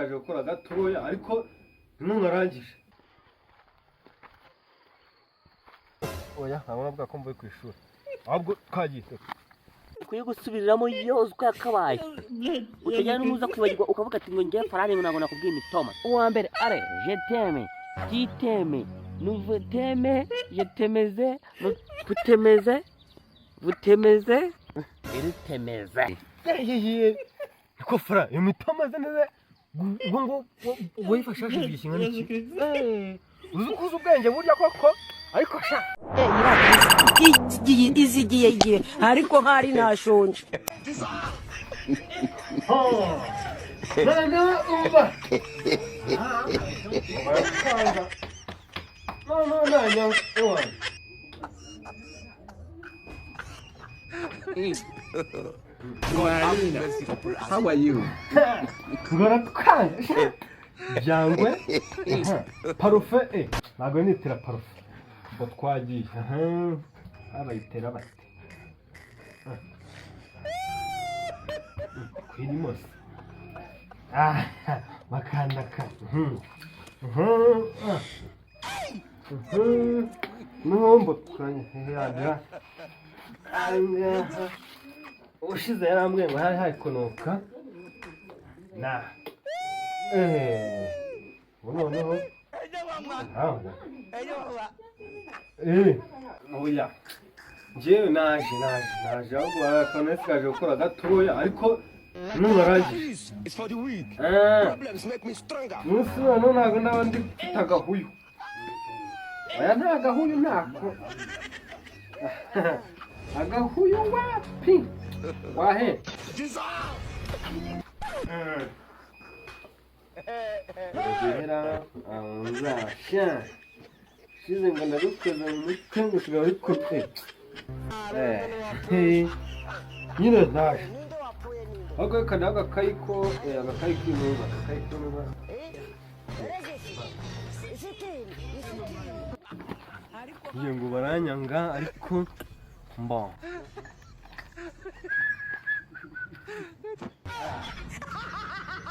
nsigaje gukora gatoya ariko ntunarangije. Oya ntabona bwa ko mvuye ku ishuri ahubwo twagiye ukwiye gusubiriramo yose uko yakabaye utajyana n'umuza kwibagirwa ukavuga ati ngo ngiye farane ngo ntabwo nakubwiye imitoma. Uwa mbere are je t'aime titeme nous t'aime je t'aimeze putemeze butemeze iritemeze niko fara iyo mitoma neza ngo wifashisha igishinga n'iki uzi kuza ubwenge burya koko ariko sha izigiye ariko hari nashonje nanga umva no nanya How are you? ngora tukanje byangwe parufe ntago nitira parufe ngo twagiye abayitera bate kwirimo bakandaka numbo twanye yagira ushize yarambwiye ngo hari konoka na noneho oya njyewe naje ahubwo barakona nsigaje gukora gatoya ariko ntunarangije. Munsi noneho ntabwo ndaba ndi mfite agahuyu. Oya nta gahuyu ntako agahuyu wapi wahe Gera anzasha shize ngo ndarukoza mu mutwe ngo ushobora kubikora nyine ndaje ahubwo kana agakayiko agakayiko iyo ngo baranyanga ariko mba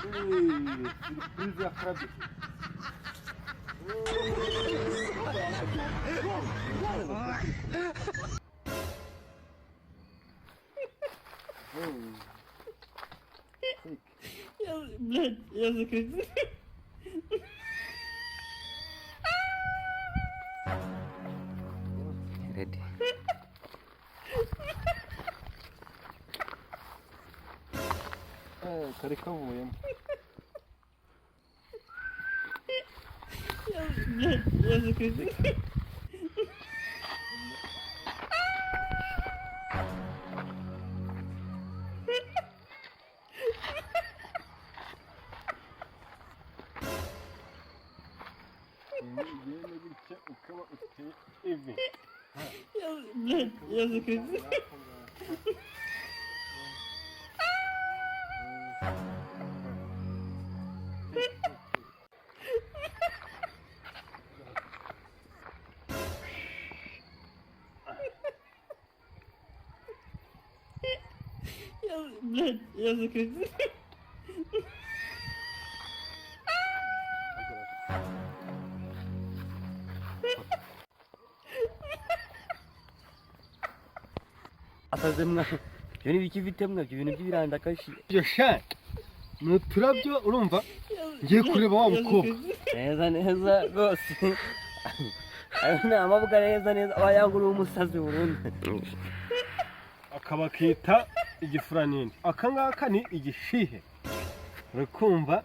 surprise ya krabi Блядь, я закрыть. ready kari kavuyemo Блядь, я закрыть. Блядь, я закрыть. Блядь, я закрыть. atazemwa ibyo ni biki bitemwa ibyo bintu by'ibiranda kashi ibyo sha nuturabyo urumva ngiye kureba wa mukobwa neza rwose ni amabuga neza wayangura umusazi burundu akaba kita igifuranini akangaka ni igishihe urikumva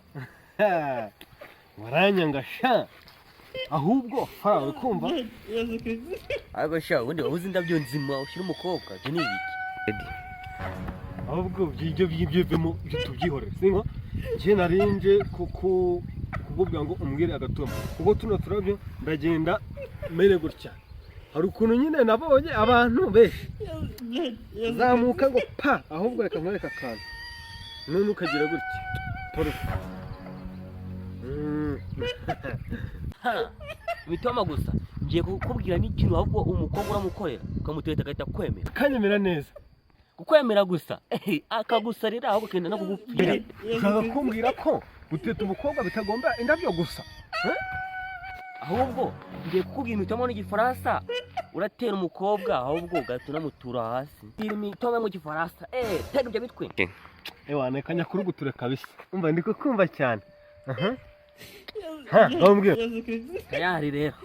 waranyanga sha ahubwo fara urikumva ariko sha ubundi wabuze indabyo nzima ushyira umukobwa ibyo ni ibiki ahubwo ibyo bivemo ibyo tubyihorere sinko njye narinje kukubwira ngo umbwire agatuma kuko tuno turabyo ndagenda mere gutya hari ukuntu nyine nabonye abantu benshi zamuka ngo pa ahubwo reka nkwereka akantu none ukagira gutya parufe imitoma gusa ngiye kukubwira n'ikintu ahubwo umukobwa uramukorera ukamuteta agahita kwemera kanyemera neza kukwemera gusa akagusarira ahubwo kenda no kugupfira ushaka kumbwira ko guteta umukobwa bitagomba indabyo gusa. ahubwo ngiye kukubwira imitoma n'igifaransa uratera umukobwa ahubwo ugahita unamutura hasi imitoma mu gifaransa tega ibyo bitwe Ewana kanyakuru guture kabisa. Umva ndiko kumva cyane. Bambwira. tayari rero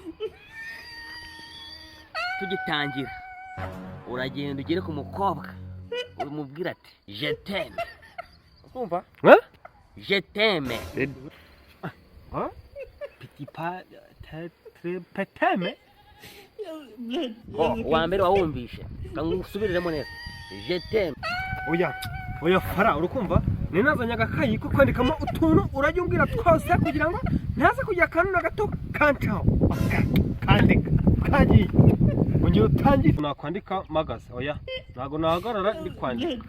tugitangira uragenda ugere ku mukobwa umubwira ati je t'aime ukumva je t'aime Petit pas très petame. uwa mbere wawumvishe kangusubiriremo neza je t'aime Oya fara urukumva ninazanye agakayi ko kwandikamo utuntu urajya umbwira twose kugira ngo ntaze kujya akantu na gato kantaho kandika kagiye Ungiye utangira nakwandika magaze oya ntago nahagarara ndi kwandika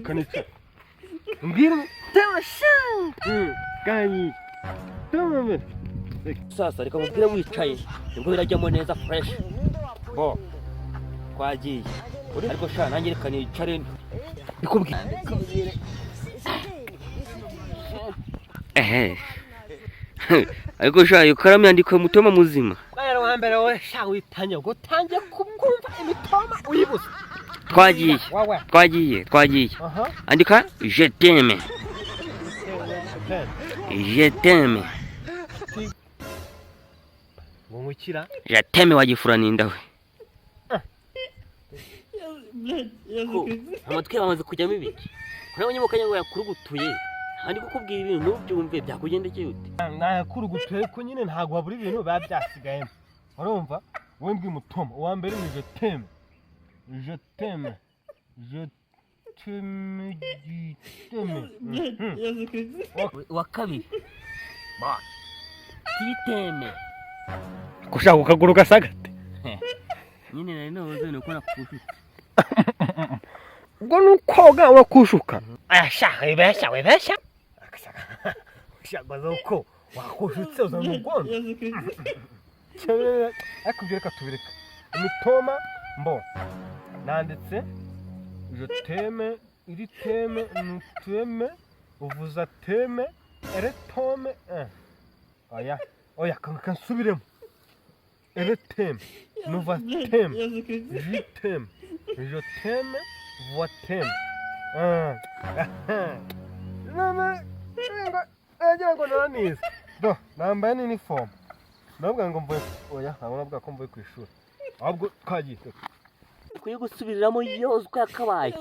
kanica mbwira tasha gayi tamame sasa reka mubwire wicaye nibwo birajyamo neza fresh bo twagiye ariko sha nanjye reka nicare ndikubwira ariko sha ukaramu yandikwe mutoma muzima bayara wa mbere we sha witanye gutangiye kumva imitoma uyibuza twagiye andika je t'aime ngukira je t'aime wagifuraninda we amatwi bamaze kujyamo ibiki kureba nyamukanya ngo yakurugutuye kandi kukubwira ibintu ntubyumve byakugendekeye ute nakurugutuye ko nyine ntago habura ibintu biba byasigayemo urumva wowe mbwi mutoma uwa mbere ni je t'aime wa kabiri titeme kushaka ukaguru gasagate nyine nari nahoze nuko nakushutse ubwo nukoga wakushuka ashaka ibesha shaka uko wakushutse uzamugonda akubwira tubireka imitoma mbo nanditse je t'aime iri teme nuteme uvuza teme eretome oya kansubiremo ereteme nuva teme je t'aime je t'aime vois teme nagira ngo naranize do nambaye n'inifomu ndavuga ngo mvuye oya ntabwo navuga ko mvuye ku ishuri ahubwo twagiye ukwiye gusubiriramo yose uko yakabaye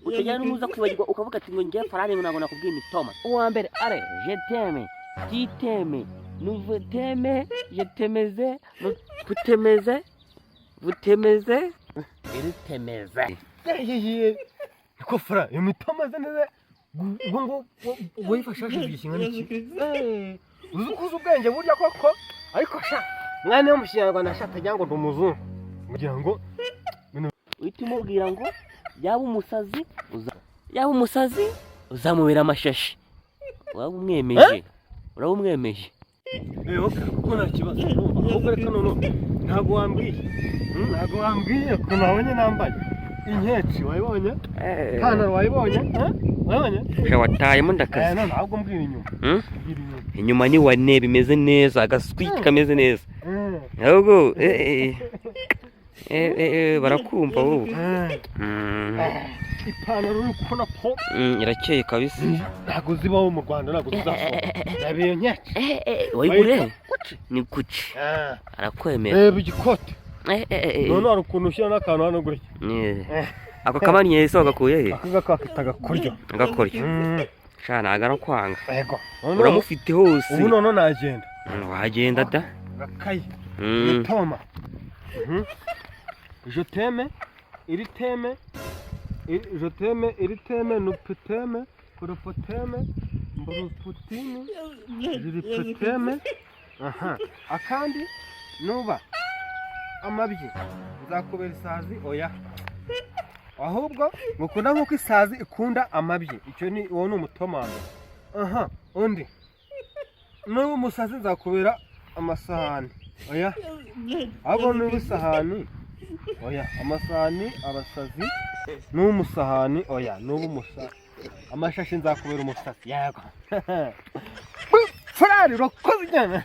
utajyana n'umuza kwibagirwa ukavuga ati ngo ngiye farari ngo ntabwo nakubwiye imitoma uwa mbere are je t'aime tu t'aimes nous vous t'aime je t'aimeze vous t'aimeze iri temeze niko fara iyo mitoma ze neza ngo wifashisha ibishinga n'iki uzi kuza ubwenge burya koko ariko sha mwana yo mu Kinyarwanda ashaka ajya ngo ndumuzungu kugira ngo uhita umubwira ngo yaba umusazi uzamubera amashashi uraba umwemeje kuko nta kibazo ahubwo reka none ntabwo wambwiye ko nabonye nambaye inkeci wayibonye ipantaro wayibonye watayemo ndakazi none ahubwo mbwira inyuma ni wane bimeze neza agaswiki kameze neza ahubwo barakumva wowe ipantaro uri kubona ko irakeye kabisa ntabwo zibaho mu Rwanda ntabwo zizasohoka yabiye nkeke wayigure ni kuki arakwemera reba igikote none hari ukuntu ushyira n'akantu hano gutya ako kamaniye ese wagakuye he aka kakita agakoryo sha ntago arakwanga yego uramufite hose ubu none nagenda wagenda da gakayi imitoma je t'aime iri teme je t'aime iri teme nupeteme kurupoteme mburuputini ziripeteme akandi nuba amabyi nzakubera isazi oya ahubwo mukunda nkuko isazi ikunda amabyi icyo ni uwo ni umutomano undi nuba umusazi nzakubera amasahani oya ahubwo nuba isahani oya amasahani abasazi n'umusahani oya nuba amashashi nzakubera umusatsi yego Ferrari urakoze cyane